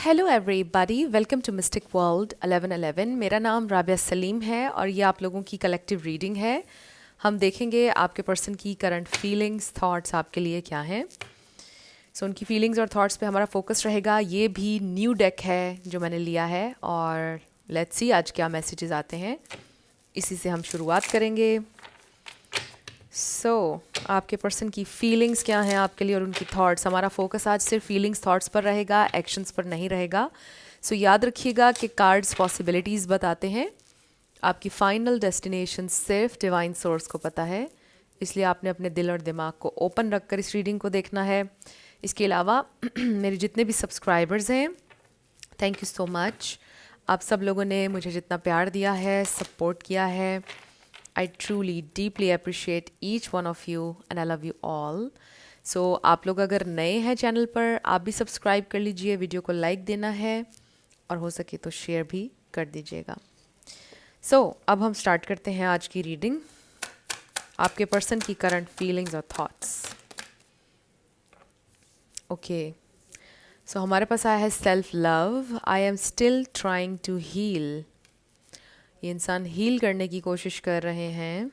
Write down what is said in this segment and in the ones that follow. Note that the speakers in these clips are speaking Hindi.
Hello everybody, welcome to mystic world 1111। मेरा नाम राबिया सलीम है और ये आप लोगों की कलेक्टिव रीडिंग है। हम देखेंगे आपके पर्सन की करंट फीलिंग्स, थॉट्स आपके लिए क्या हैं। सो उनकी फीलिंग्स और थॉट्स पे हमारा फोकस रहेगा। ये भी न्यू डेक है जो मैंने लिया है और लेट्स सी आज क्या मैसेजेस आते हैं। इसी से हम शुरुआत करेंगे। आपके पर्सन की फीलिंग्स क्या हैं आपके लिए और उनकी थॉट्स। हमारा फोकस आज सिर्फ फीलिंग्स थॉट्स पर रहेगा, एक्शंस पर नहीं रहेगा। याद रखिएगा कि कार्ड्स पॉसिबिलिटीज़ बताते हैं, आपकी फाइनल डेस्टिनेशन सिर्फ डिवाइन सोर्स को पता है। इसलिए आपने अपने दिल और दिमाग को ओपन रखकर इस रीडिंग को देखना है। इसके अलावा मेरे जितने भी सब्सक्राइबर्स हैं, थैंक यू सो मच। आप सब लोगों ने मुझे जितना प्यार दिया है, सपोर्ट किया है, I truly deeply appreciate each one of you and I love you all. आप लोग अगर नए हैं चैनल पर, आप भी सब्सक्राइब कर लीजिए, वीडियो को लाइक देना है और हो सके तो शेयर भी कर दीजिएगा। अब हम स्टार्ट करते हैं आज की रीडिंग। आपके पर्सन की करंट फीलिंग्स और थॉट्स। ओके, हमारे पास आया है self love. I am still trying to heal. ये इंसान हील करने की कोशिश कर रहे हैं।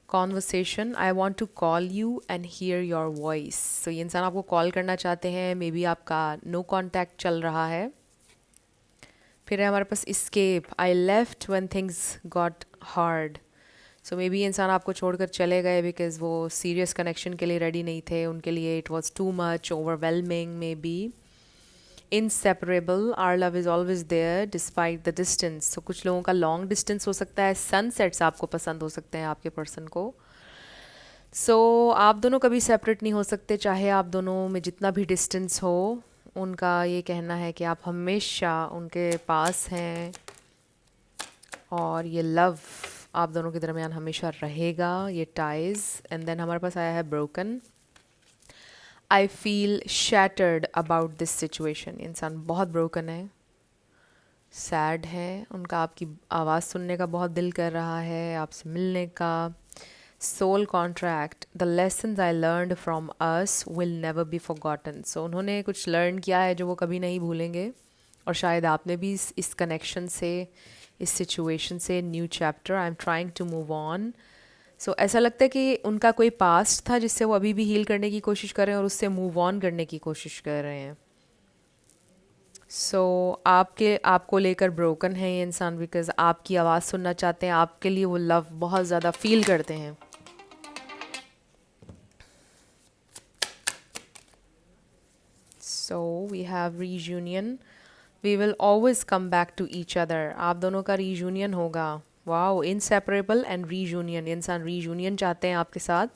Conversation, I want to call you and hear your voice. ये इंसान आपको कॉल करना चाहते हैं, मे बी आपका नो कॉन्टैक्ट चल रहा है। फिर है हमारे पास escape, I left when things got hard. Maybe इंसान आपको छोड़कर चले गए बिकॉज वो सीरियस कनेक्शन के लिए रेडी नहीं थे। उनके लिए it was too much, overwhelming, may be inseparable, our love is always there despite the distance। कुछ लोगों का लॉन्ग डिस्टेंस हो सकता है। सनसेट्स आपको पसंद हो सकते हैं आपके पर्सन को। आप दोनों कभी सेपरेट नहीं हो सकते, चाहे आप दोनों में जितना भी डिस्टेंस हो। उनका ये कहना है कि आप हमेशा उनके पास हैं और ये लव आप दोनों के दरमियान हमेशा रहेगा, ये टाइज। एंड देन हमारे पास आया है broken. I feel shattered about this situation. इंसान बहुत ब्रोकन है, सैड है, उनका आपकी आवाज़ सुनने का बहुत दिल कर रहा है, आपसे मिलने का। Soul contract, the lessons I learned from us will never be forgotten. उन्होंने कुछ लर्न किया है जो वो कभी नहीं भूलेंगे और शायद आपने भी इस कनेक्शन से, इस सिचुएशन से new chapter, I am trying to move on. ऐसा लगता है कि उनका कोई पास्ट था जिससे वो अभी भी हील करने की कोशिश कर रहे हैं और उससे मूव ऑन करने की कोशिश कर रहे हैं। आपको लेकर ब्रोकन है ये इंसान बिकॉज आपकी आवाज़ सुनना चाहते हैं, आपके लिए वो लव बहुत ज़्यादा फील करते हैं। We have reunion, we will always come back to each other. आप दोनों का रीयूनियन होगा। Wow, inseparable and reunion. इंसान रीयूनियन चाहते हैं आपके साथ,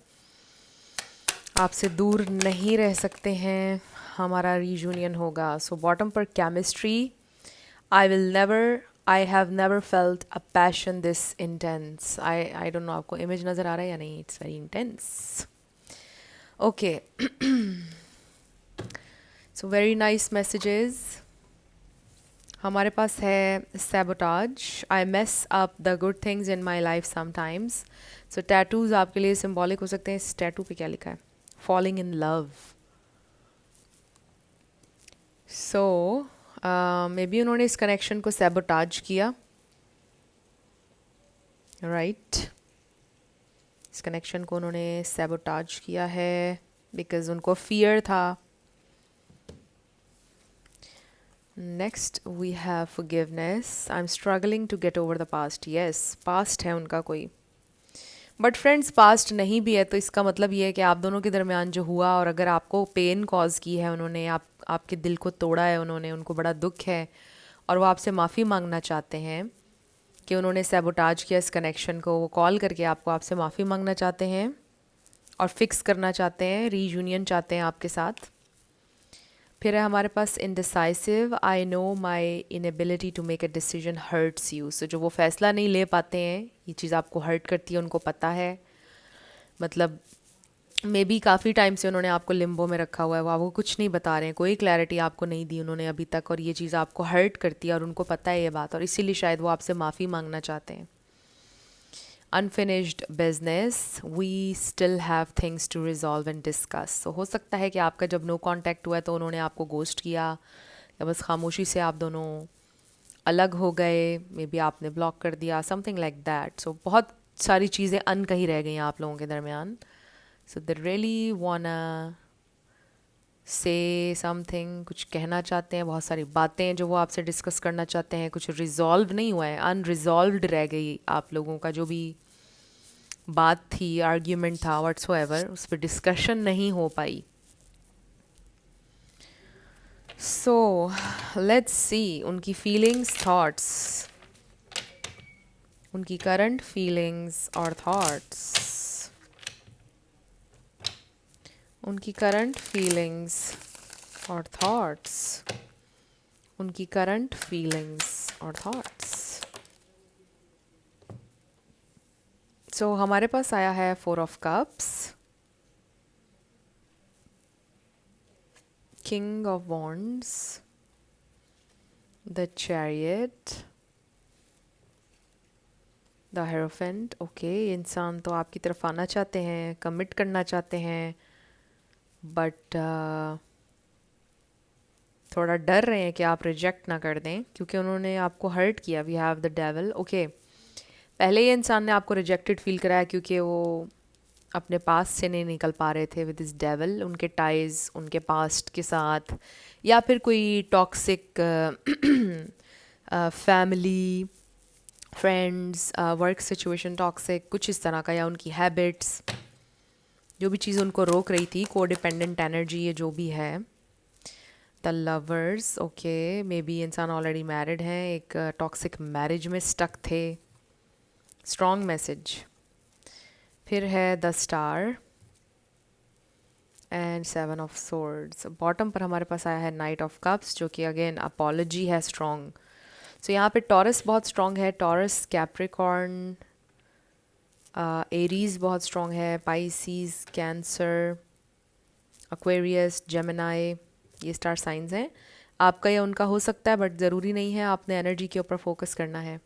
आपसे दूर नहीं रह सकते हैं, हमारा रीयूनियन होगा। बॉटम पर chemistry, I have never felt a passion this intense. I don't know आपको इमेज नज़र आ रहा है या नहीं, it's very intense. Okay, very nice messages. हमारे पास है sabotage, I mess up the good things in my life sometimes. Tattoos आपके लिए सिम्बॉलिक हो सकते हैं। इस टैटू पे क्या लिखा है? Falling in love. May be उन्होंने इस कनेक्शन को सैबोटाज किया, राइट इस कनेक्शन को उन्होंने सैबोटाज किया है बिकॉज उनको फियर था। Next we have forgiveness, I am struggling to get over the past. Yes, past है उनका कोई, बट फ्रेंड्स पास्ट नहीं भी है तो इसका मतलब ये है कि आप दोनों के दरमियान जो हुआ, और अगर आपको पेन कॉज की है उन्होंने, आपके दिल को तोड़ा है उन्होंने, उनको बड़ा दुख है और वो आपसे माफ़ी मांगना चाहते हैं कि उन्होंने सैबोटाज किया इस कनेक्शन को। वो कॉल करके आपसे माफ़ी मांगना चाहते हैं और फिक्स करना चाहते हैं, रीयूनियन चाहते हैं आपके साथ। फिर है हमारे पास indecisive, I know my inability to make a decision hurts you. जो वो फैसला नहीं ले पाते हैं, ये चीज़ आपको हर्ट करती है, उनको पता है। मतलब मे बी काफ़ी टाइम से उन्होंने आपको लिम्बो में रखा हुआ है, वो आपको कुछ नहीं बता रहे हैं, कोई क्लैरिटी आपको नहीं दी उन्होंने अभी तक, और ये चीज़ आपको हर्ट करती है और उनको पता है ये बात, और इसीलिए शायद वो आपसे माफ़ी मांगना चाहते हैं। Unfinished business, we still have things to resolve and discuss. हो सकता है कि आपका जब नो कॉन्टैक्ट हुआ है तो उन्होंने आपको गोस्ट किया, या बस खामोशी से आप दोनों अलग हो गए, मे बी आपने ब्लॉक कर दिया, समथिंग लाइक दैट. सो बहुत सारी चीज़ें अनकही रह गई आप लोगों के दरमियान. सो दे रियली वांना से समथिंग, कुछ कहना चाहते हैं, बहुत सारी बातें जो वो आपसे डिस्कस करना चाहते हैं. कुछ रिजॉल्व नहीं हुआ है, अनरिजॉल्व्ड रह गई आप लोगों का जो भी बात थी, आर्ग्यूमेंट था, व्हाट्सोएवर, उस पर डिस्कशन नहीं हो पाई. सो लेट्स सी उनकी फीलिंग्स, थॉट्स, उनकी करंट फीलिंग्स और थॉट्स, उनकी करंट फीलिंग्स और थॉट्स, उनकी करंट फीलिंग्स और थॉट्स. सो हमारे पास आया है 4 of cups, king of wands, the chariot, the hierophant. Okay, इंसान तो आपकी तरफ आना चाहते हैं, कमिट करना चाहते हैं, बट थोड़ा डर रहे हैं कि आप रिजेक्ट ना कर दें क्योंकि उन्होंने आपको हर्ट किया. We have the devil. Okay, पहले ये इंसान ने आपको रिजेक्टेड फील कराया क्योंकि वो अपने पास से नहीं निकल पा रहे थे विद दिस डेविल. उनके टाइज उनके पास्ट के साथ, या फिर कोई toxic family, friends, work situation toxic, कुछ इस तरह का, या उनकी हैबिट्स, जो भी चीज़ उनको रोक रही थी, कोडिपेंडेंट एनर्जी, ये जो भी है. The lovers. Okay, may be इंसान ऑलरेडी मैरिड हैं, एक टॉक्सिक मैरिज में स्टक थे. Strong message. फिर है the star and 7 of swords. Bottom पर हमारे पास आया है नाइट ऑफ कप्स, जो कि अगेन अपॉलॉजी है, स्ट्रॉन्ग. सो यहाँ पे टॉरस बहुत स्ट्रॉन्ग है. टॉरस, कैप्रिकॉर्न, एरीज बहुत स्ट्रॉन्ग है. पाइसीज, कैंसर, एक्वेरियस, जेमिनाई, ये स्टार साइंस हैं. आपका या उनका हो सकता है, बट ज़रूरी नहीं है. आपने एनर्जी के ऊपर फोकस करना है.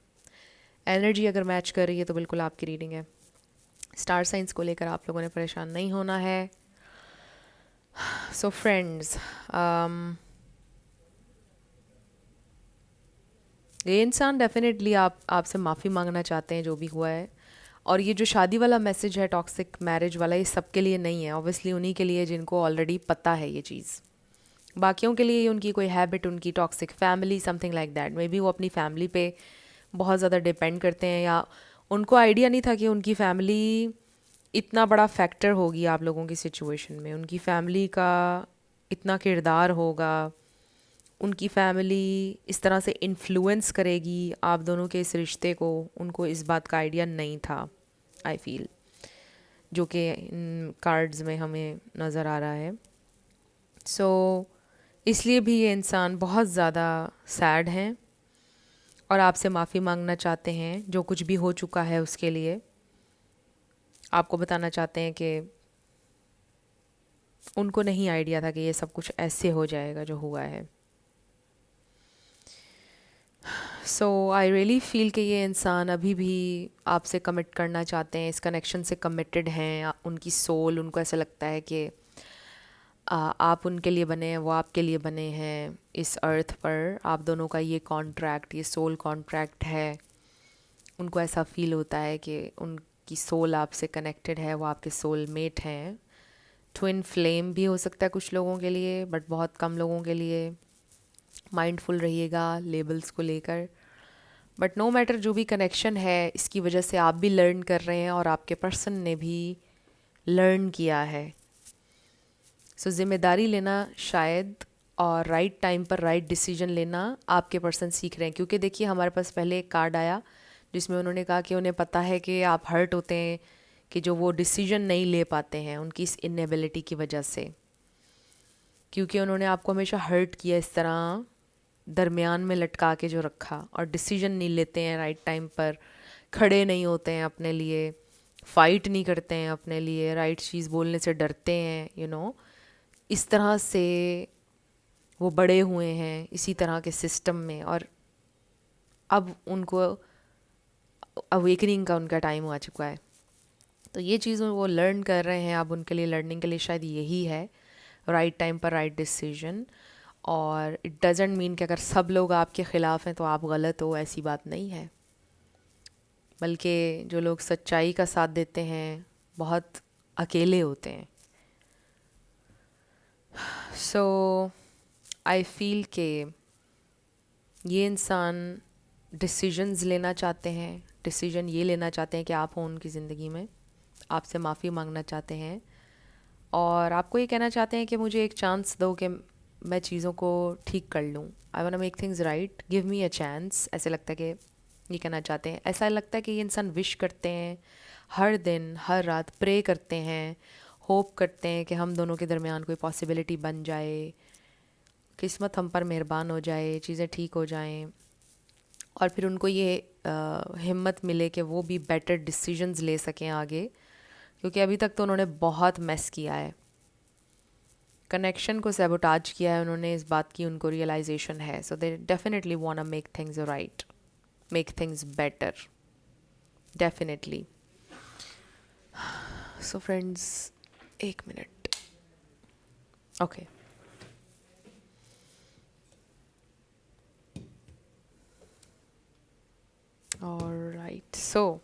एनर्जी अगर मैच कर रही है तो बिल्कुल आपकी रीडिंग है. स्टार साइंस को लेकर आप लोगों ने परेशान नहीं होना है. सो फ्रेंड्स, ये इंसान डेफिनेटली आपसे माफ़ी मांगना चाहते हैं जो भी हुआ है. और ये जो शादी वाला मैसेज है, टॉक्सिक मैरिज वाला, ये सबके लिए नहीं है. ऑब्वियसली उन्हीं के लिए जिनको ऑलरेडी पता है ये चीज़. बाकियों के लिए उनकी कोई हैबिट, उनकी toxic family, something like that. May be वो अपनी फैमिली पे बहुत ज़्यादा डिपेंड करते हैं, या उनको आइडिया नहीं था कि उनकी फैमिली इतना बड़ा फैक्टर होगी आप लोगों की सिचुएशन में. उनकी फैमिली का इतना किरदार होगा, उनकी फैमिली इस तरह से इन्फ्लुएंस करेगी आप दोनों के इस रिश्ते को. उनको इस बात का आइडिया नहीं था, आई फील, जो कि इन कार्ड्स में हमें नज़र आ रहा है. सो इसलिए भी ये इंसान बहुत ज़्यादा सैड हैं और आपसे माफ़ी मांगना चाहते हैं जो कुछ भी हो चुका है उसके लिए. आपको बताना चाहते हैं कि उनको नहीं आइडिया था कि ये सब कुछ ऐसे हो जाएगा जो हुआ है. सो आई रियली फील कि ये इंसान अभी भी आपसे कमिट करना चाहते हैं, इस कनेक्शन से कमिटेड हैं. उनकी सोल, उनको ऐसा लगता है कि आप उनके लिए बने हैं, वो आपके लिए बने हैं. इस अर्थ पर आप दोनों का ये कॉन्ट्रैक्ट, ये सोल कॉन्ट्रैक्ट है. उनको ऐसा फील होता है कि उनकी सोल आपसे कनेक्टेड है, वो आपके सोल मेट हैं. ट्विन फ्लेम भी हो सकता है कुछ लोगों के लिए, बट बहुत कम लोगों के लिए. माइंडफुल रहिएगा लेबल्स को लेकर. बट नो मैटर, जो भी कनेक्शन है, इसकी वजह से आप भी लर्न कर रहे हैं और आपके पर्सन ने भी लर्न किया है. सो ज़िम्मेदारी लेना शायद, और राइट टाइम पर राइट डिसीजन लेना आपके पर्सन सीख रहे हैं. क्योंकि देखिए, हमारे पास पहले एक कार्ड आया जिसमें उन्होंने कहा कि उन्हें पता है कि आप हर्ट होते हैं, कि जो वो डिसीजन नहीं ले पाते हैं उनकी इस इनएबिलिटी की वजह से, क्योंकि उन्होंने आपको हमेशा हर्ट किया, इस तरह दरमियान में लटका के जो रखा, और डिसीजन नहीं लेते हैं राइट टाइम पर, खड़े नहीं होते हैं अपने लिए, फाइट नहीं करते हैं अपने लिए, राइट चीज़ बोलने से डरते हैं, इस तरह से वो बड़े हुए हैं इसी तरह के सिस्टम में. और अब उनको अवेकनिंग का उनका टाइम आ चुका है. तो ये चीज़ वो लर्न कर रहे हैं. अब उनके लिए लर्निंग के लिए शायद यही है, राइट टाइम पर राइट डिसीजन. और इट डजेंट मीन कि अगर सब लोग आपके ख़िलाफ़ हैं तो आप गलत हो, ऐसी बात नहीं है। बल्कि जो लोग सच्चाई का साथ देते हैं बहुत अकेले होते हैं। सो आई फील के ये इंसान डिसीजंस लेना चाहते हैं, डिसीजन ये लेना चाहते हैं कि आप हो उनकी ज़िंदगी में, आपसे माफ़ी मांगना चाहते हैं और आपको ये कहना चाहते हैं कि मुझे एक चांस दो कि मैं चीज़ों को ठीक कर लूँ। I want to make things right, give me a chance. ऐसे लगता है कि ये कहना चाहते हैं। ऐसा लगता है कि ये इंसान विश करते हैं हर दिन, हर रात प्रे करते हैं, होप करते हैं कि हम दोनों के दरमियान कोई पॉसिबिलिटी बन जाए, किस्मत हम पर मेहरबान हो जाए, चीज़ें ठीक हो जाएं और फिर उनको ये हिम्मत मिले कि वो भी बेटर डिसीजंस ले सकें आगे, क्योंकि अभी तक तो उन्होंने बहुत मेस किया है, कनेक्शन को सैबोटाज किया है उन्होंने। इस बात की उनको रियलाइजेशन है। So they definitely want to make things right, make things better, definitely. So friends, एक minute, okay. Alright, so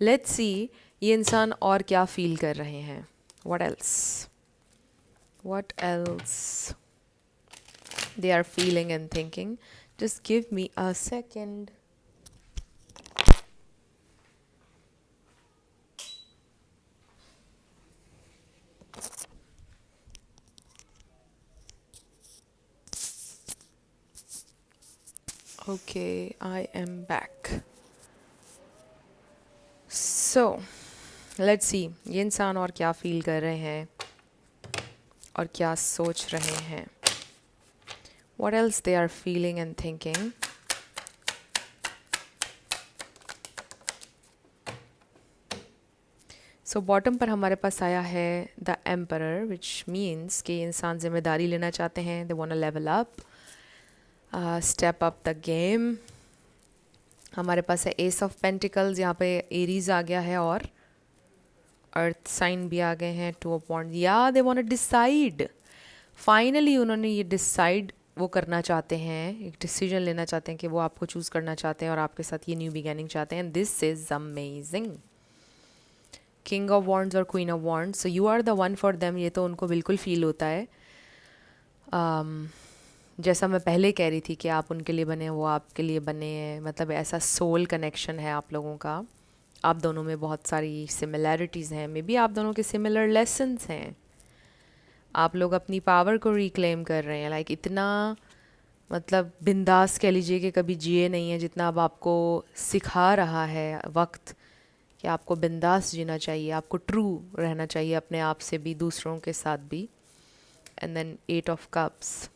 let's see ये इंसान और क्या फील कर रहे हैं। what else they are feeling and thinking. Just give me a second. Okay, I am back. So let's see ये इंसान और क्या फील कर रहे हैं और क्या सोच रहे हैं. What else they are feeling and thinking. So bottom पर हमारे पास आया है द एम्परर, विच मीन्स कि इंसान जिम्मेदारी लेना चाहते हैं. They want to level up, step up the game. हमारे पास है एस ऑफ पेंटिकल्स, यहाँ पे एरीज आ गया है और अर्थ साइन भी आ गए हैं. टू ऑफ वॉन्ड्स, या they want to decide. Finally उन्होंने ये डिसाइड वो करना चाहते हैं, एक डिसीजन लेना चाहते हैं कि वो आपको चूज़ करना चाहते हैं और आपके साथ ये न्यू बिगेनिंग चाहते हैं. This is amazing. King of wands और queen of wands, so you are the one for them. ये तो उनको बिल्कुल फील होता है. जैसा मैं पहले कह रही थी कि आप उनके लिए बने, वो आपके लिए बने हैं. मतलब ऐसा सोल कनेक्शन है आप लोगों का. आप दोनों में बहुत सारी सिमिलैरिटीज़ हैं. मे बी आप दोनों के सिमिलर लेसन्स हैं. आप लोग अपनी पावर को रिक्लेम कर रहे हैं. लाइक इतना, मतलब बिंदास कह लीजिए कि कभी जिए नहीं है जितना अब आपको सिखा रहा है वक्त कि आपको बिंदास जीना चाहिए, आपको ट्रू रहना चाहिए अपने आप से भी, दूसरों के साथ भी. And then 8 of cups.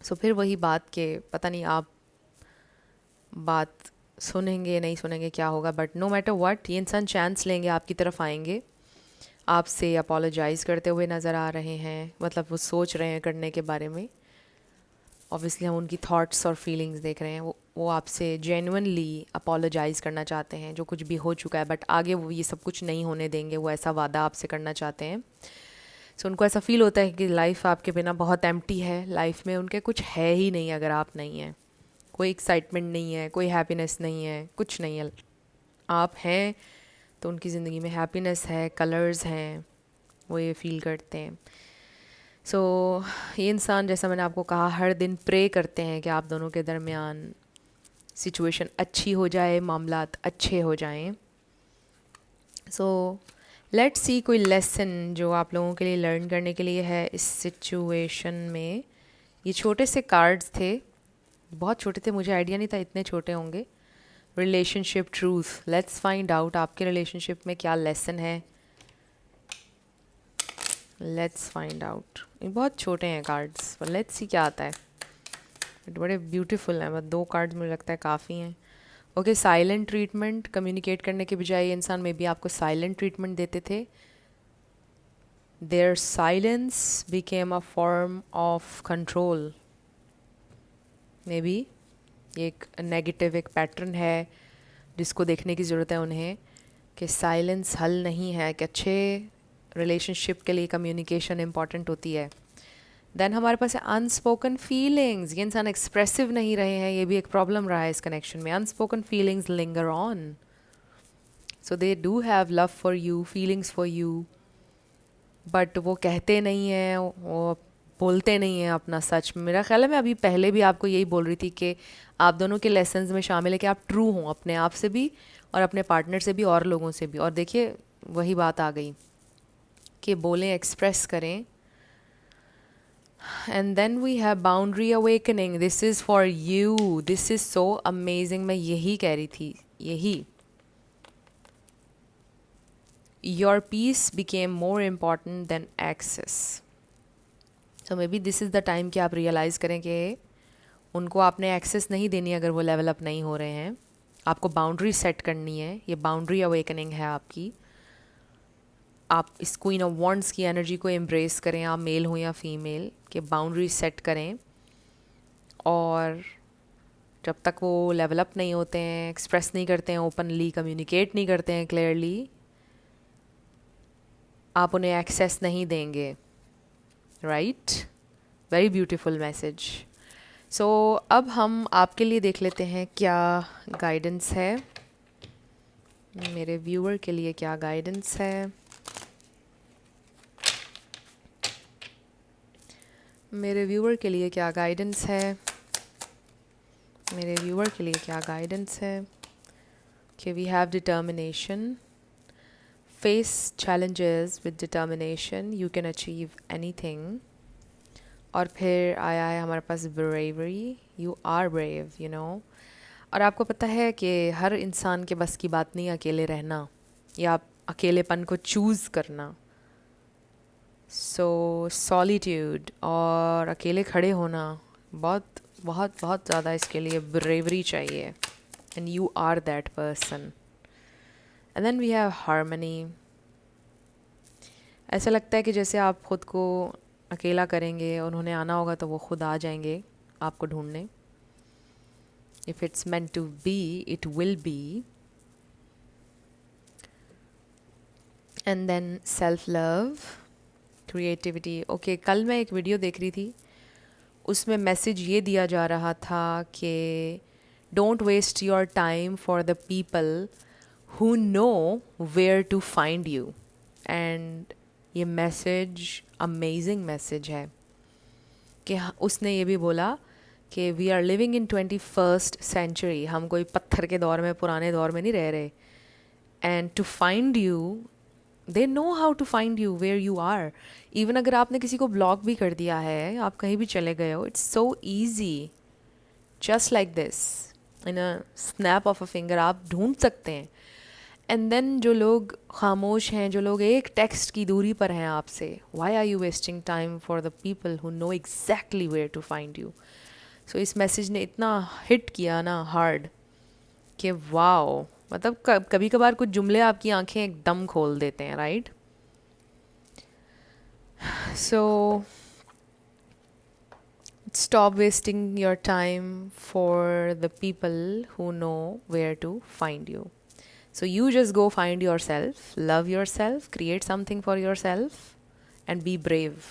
So फिर वही बात के पता नहीं आप बात सुनेंगे नहीं सुनेंगे क्या होगा, बट नो मैटर व्हाट ये इंसान चांस लेंगे, आपकी तरफ आएंगे, आपसे अपोलोजाइज़ करते हुए नज़र आ रहे हैं. मतलब वो सोच रहे हैं करने के बारे में. ऑब्वियसली हम उनकी थॉट्स और फीलिंग्स देख रहे हैं. वो आपसे जेन्युइनली अपोलोजाइज़ करना चाहते हैं जो कुछ भी हो चुका है, बट आगे वो ये सब कुछ नहीं होने देंगे. वो ऐसा वादा आपसे करना चाहते हैं. सो उनको ऐसा फील होता है कि लाइफ आपके बिना बहुत एम्प्टी है. लाइफ में उनके कुछ है ही नहीं अगर आप नहीं हैं. कोई एक्साइटमेंट नहीं है, कोई हैप्पीनेस नहीं है, कुछ नहीं है. आप हैं तो उनकी ज़िंदगी में हैप्पीनेस है, कलर्स हैं, वो ये फील करते हैं. सो ये इंसान, जैसा मैंने आपको कहा, हर दिन प्रे करते हैं कि आप दोनों के दरमियान सिचुएशन अच्छी हो जाए, मामलात अच्छे हो जाएं. सो लेट्स सी कोई लेसन जो आप लोगों के लिए लर्न करने के लिए है इस सिचुएशन में. ये छोटे से कार्ड्स थे, बहुत छोटे थे, मुझे आइडिया नहीं था इतने छोटे होंगे. Relationship truth, let's find out आपके रिलेशनशिप में क्या लेसन है. Let's find out. ये बहुत छोटे हैं कार्ड्स, पर लेट्स सी क्या आता है. बड़े ब्यूटीफुल हैं, बस 2 कार्ड्स मुझे लगता है काफ़ी हैं. Okay, silent treatment. कम्युनिकेट करने के बजाय ये इंसान में भी आपको साइलेंट ट्रीटमेंट देते थे. Their silence became a form of control. Maybe ये एक नेगेटिव एक पैटर्न है जिसको देखने की ज़रूरत है उन्हें, कि साइलेंस हल नहीं है, कि अच्छे रिलेशनशिप के लिए कम्युनिकेशन इम्पॉर्टेंट होती है. देन हमारे पास है अनस्पोकन फीलिंग्स, ये इंसान एक्सप्रेसिव नहीं रहे हैं, ये भी एक प्रॉब्लम रहा है इस कनेक्शन में. Unspoken feelings linger on, so they do have love for you, feelings for you, but वो कहते नहीं हैं, वो बोलते नहीं हैं अपना सच. मेरा ख्याल है मैं अभी पहले भी आपको यही बोल रही थी कि आप दोनों के लेसन्स में शामिल है कि आप ट्रू हों अपने आप से भी और अपने पार्टनर से भी और लोगों से भी. और देखिए वही बात आ गई कि बोलें, एक्सप्रेस करें. And then we have boundary awakening, this is for you, this is so amazing. मैं यही कह रही थी, यही. Your peace became more important than access. तो maybe this is the time कि आप रियलाइज़ करें कि उनको आपने एक्सेस नहीं देनी अगर वो लेवल अप नहीं हो रहे हैं. आपको बाउंड्री सेट करनी है, ये बाउंड्री अवेकनिंग है आपकी. आप इस क्वीन ऑफ वॉन्ड्स की एनर्जी को एम्ब्रेस करें, आप मेल हो या फीमेल, कि बाउंड्री सेट करें. और जब तक वो लेवल अप नहीं होते हैं, एक्सप्रेस नहीं करते हैं ओपनली, कम्युनिकेट नहीं करते हैं क्लियरली, आप उन्हें एक्सेस नहीं देंगे. Right, very beautiful message. So अब हम आपके लिए देख लेते हैं क्या गाइडेंस है, मेरे व्यूअर के लिए क्या गाइडेंस है. मेरे व्यूअर के लिए क्या गाइडेंस है, मेरे व्यूअर के लिए क्या गाइडेंस है. कि we have determination, face challenges with determination, you can achieve anything. और फिर आया है हमारे पास bravery, you are brave, you know. और आपको पता है कि हर इंसान के बस की बात नहीं अकेले रहना या अकेलेपन को चूज़ करना. सो सॉलिट्यूड और अकेले खड़े होना बहुत बहुत बहुत ज़्यादा इसके लिए ब्रेवरी चाहिए. And you are that person. And then we have harmony. ऐसा लगता है कि जैसे आप खुद को अकेला करेंगे, उन्होंने आना होगा तो वो खुद आ जाएंगे आपको ढूंढने. If it's meant to be, it will be. And then self love, creativity. Okay, कल मैं एक वीडियो देख रही थी, उसमें मैसेज ये दिया जा रहा था कि don't waste your time for the people who know where to find you. And ये मैसेज अमेजिंग मैसेज है कि उसने ये भी बोला कि we are living in 21st century. हम कोई पत्थर के दौर में, पुराने दौर में नहीं रह रहे. And to find you, they know how to find you where you are. Even अगर आपने किसी को ब्लॉक भी कर दिया है, आप कहीं भी चले गए हो, it's so easy, just like this, in a snap of a finger आप ढूंढ सकते हैं. एंड देन जो लोग खामोश हैं, जो लोग एक टेक्स्ट की दूरी पर हैं आपसे, why are you wasting time for the people who know exactly where to find you. So इस मैसेज ने इतना हिट किया ना हार्ड कि वाओ. मतलब कभी कभार कुछ जुमले आपकी आंखें एकदम खोल देते हैं. Right. So stop wasting your time for the people who know where to find you. So you just go find yourself, love yourself, create something for yourself and be brave.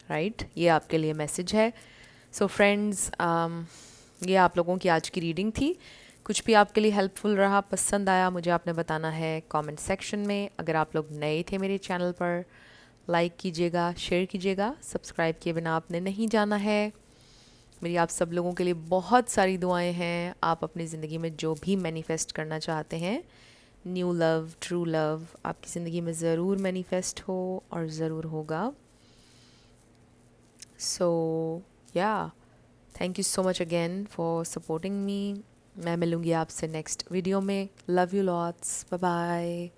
Right? ये आपके लिए मैसेज है. So friends, ये आप लोगों की आज की रीडिंग थी. कुछ भी आपके लिए हेल्पफुल रहा, पसंद आया, मुझे आपने बताना है कमेंट सेक्शन में. अगर आप लोग नए थे मेरे चैनल पर, लाइक कीजिएगा, शेयर कीजिएगा. सब्सक्राइब किए बिना आपने नहीं जाना है. मेरी आप सब लोगों के लिए बहुत सारी दुआएं हैं. आप अपनी ज़िंदगी में जो भी मैनिफेस्ट करना चाहते हैं, न्यू लव, ट्रू लव, आपकी ज़िंदगी में ज़रूर मैनिफेस्ट हो और ज़रूर होगा. So yeah, thank you so much again for supporting me. मैं मिलूँगी आपसे नेक्स्ट वीडियो में. Love you lots. Bye bye.